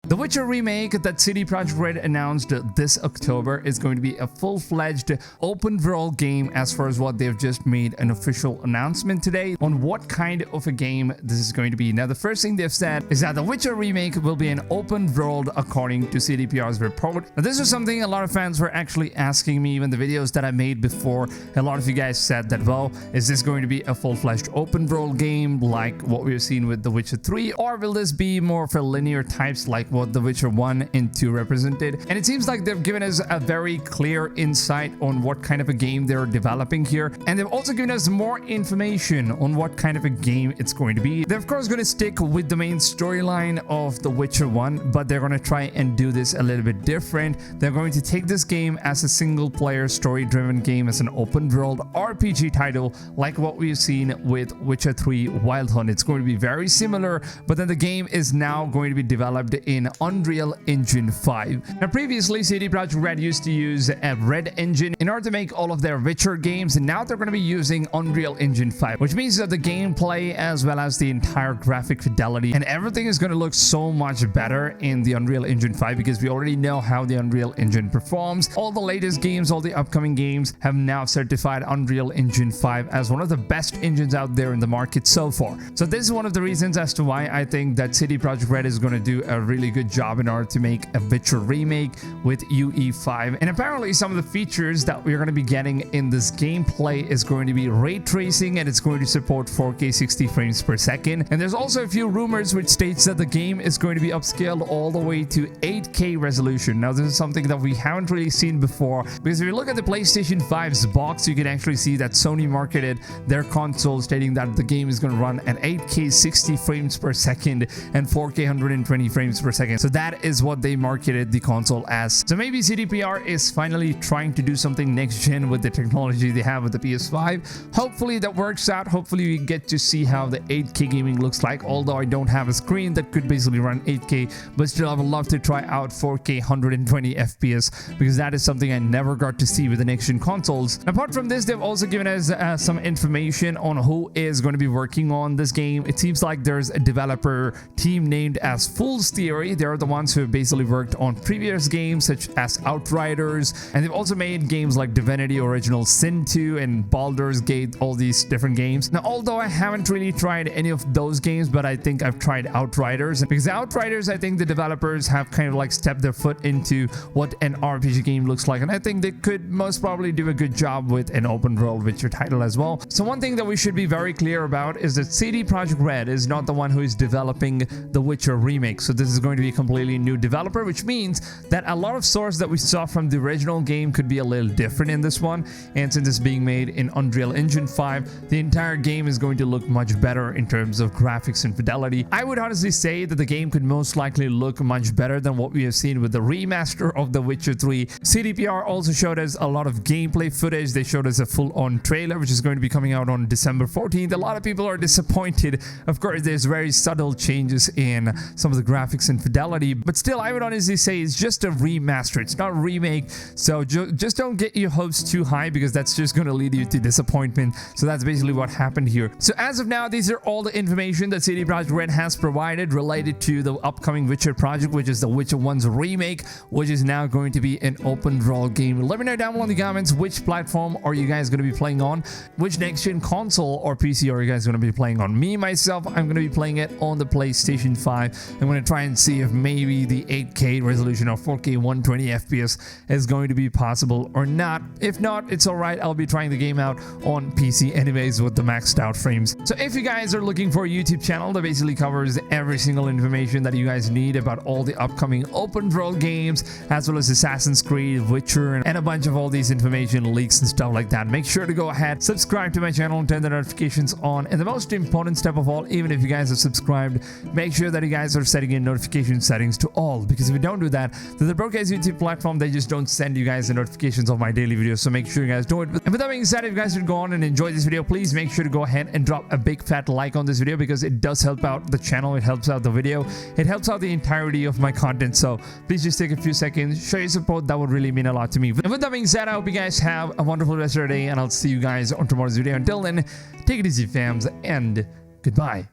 The Witcher Remake that CD Projekt Red announced this October is going to be a full-fledged open world game as far as what they've just made an official announcement today on what kind of a game this is going to be. Now, the first thing they've said is that the Witcher Remake will be an open world according to CDPR's report. Now, this is something a lot of fans were actually asking me in the videos that I made before. A lot of you guys said that, well, is this going to be a full-fledged open world game like what we've seen with The Witcher 3, or will this be more for linear types like what The Witcher 1 and 2 represented? And it seems like they've given us a very clear insight on what kind of a game they're developing here, and they've also given us more information on what kind of a game it's going to be. They're of course going to stick with the main storyline of The Witcher 1, but they're going to try and do this a little bit different. They're going to take this game as a single-player story-driven game, as an open-world RPG title like what we've seen with Witcher 3 Wild Hunt. It's going to be very similar, but then the game is now going to be developed in Unreal Engine 5. Now, previously, CD Projekt Red used to use a Red engine in order to make all of their Witcher games, and now they're going to be using Unreal Engine 5, which means that the gameplay as well as the entire graphic fidelity and everything is going to look so much better in the Unreal Engine 5, because we already know how the Unreal Engine performs. All the latest games, all the upcoming games have now certified Unreal Engine 5 as one of the best engines out there in the market so far. So this is one of the reasons as to why I think that CD Projekt Red is going to do a really good job in order to make a Witcher remake with UE5. And apparently some of the features that we're going to be getting in this gameplay is going to be ray tracing, and it's going to support 4K 60 frames per second. And there's also a few rumors which states that the game is going to be upscaled all the way to 8K resolution. Now, this is something that we haven't really seen before, because if you look at the PlayStation 5's box, you can actually see that Sony marketed their console stating that the game is going to run at 8K 60 frames per second and 4K 120 frames per second. So that is what they marketed the console as. So maybe CDPR is finally trying to do something next gen with the technology they have with the PS5. Hopefully that works out. Hopefully we get to see how the 8K gaming looks like, although I don't have a screen that could basically run 8K, but still I would love to try out 4K 120 FPS, because that is something I never got to see with the next gen consoles. Apart from this, they've also given us some information on who is going to be working on this game. It seems like there's a developer team named as Fool's Theory. They're the ones who have basically worked on previous games such as Outriders, and they've also made games like Divinity Original Sin 2 and Baldur's Gate, all these different games. Now, although I haven't really tried any of those games, but I think I've tried Outriders, because Outriders, I think the developers have kind of like stepped their foot into what an RPG game looks like, and I think they could most probably do a good job with an open world Witcher title as well. So one thing that we should be very clear about is that CD Projekt Red is not the one who is developing the Witcher remake. So this is going to be a completely new developer, which means that a lot of source that we saw from the original game could be a little different in this one. And since it's being made in Unreal Engine 5, the entire game is going to look much better in terms of graphics and fidelity. I would honestly say that the game could most likely look much better than what we have seen with the remaster of The Witcher 3. CDPR also showed us a lot of gameplay footage. They showed us a full-on trailer, which is going to be coming out on December 14th. A lot of people are disappointed. Of course, there's very subtle changes in some of the graphics and fidelity, but still, I would honestly say it's just a remaster. It's not a remake, so just don't get your hopes too high, because that's just going to lead you to disappointment. So that's basically what happened here. So as of now, these are all the information that CD Projekt Red has provided related to the upcoming Witcher project, which is the Witcher 1's remake, which is now going to be an open world game. Let me know down below in the comments, which platform are you guys going to be playing on? Which next gen console or PC are you guys going to be playing on? Me, myself, I'm going to be playing it on the PlayStation 5. I'm going to try and see if maybe the 8K resolution or 4K 120 FPS is going to be possible or not. If not, it's alright. I'll be trying the game out on PC anyways with the maxed out frames. So if you guys are looking for a YouTube channel that basically covers every single information that you guys need about all the upcoming open world games, as well as Assassin's Creed, Witcher, and a bunch of all these information leaks and stuff like that, make sure to go ahead, subscribe to my channel, and turn the notifications on. And the most important step of all, even if you guys are subscribed, make sure that you guys are setting in notification settings to all, because if you don't do that, then the broadcast YouTube platform, they just don't send you guys the notifications of my daily videos. So make sure you guys do it. And with that being said, if you guys should go on and enjoy this video, please make sure to go ahead and drop a big fat like on this video, because it does help out the channel, it helps out the video, it helps out the entirety of my content. So please just take a few seconds, show your support. That would really mean a lot to me. And with that being said, I hope you guys have a wonderful rest of your day, and I'll see you guys on tomorrow's video. Until then, take it easy, fams, and goodbye.